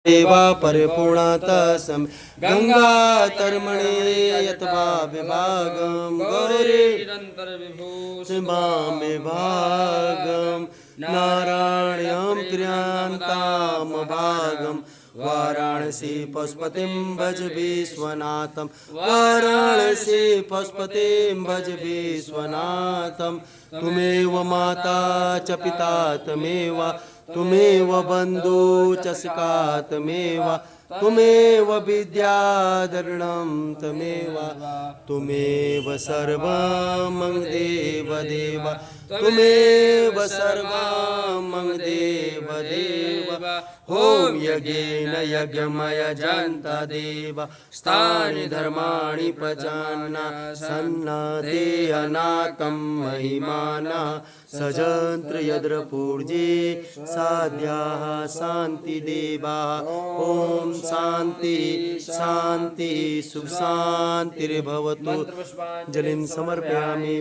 देवा परिपूर्णतसं गंगातर्मणे यत्वा विभागं गौरी निरन्तरविभूषिमां विभागं नारायणं क्रियान्तां भागं वाराणसी पशुपतिं भज विश्वनाथं वाराणसी पशुपतिं भज विश्वनाथं तुमेव माता च पिता तमेव तुमेव बन्धु च सखा तमेव तुमेव विद्याधरणं तमेव तुमेव सर्वं मम देव देव तुमेव सर्वं मम देव देव होम यज्ञेन यज्ञमय जन्ता देव स्थानि धर्माणि प्रजान्ना सन्नते अनाकं महिमाना सजन्त्र यद्र पूज्ये साध्याः शान्ति देवा ओम शांति शांति सुख शांतिर्भवतु जलिं समर्पयामि।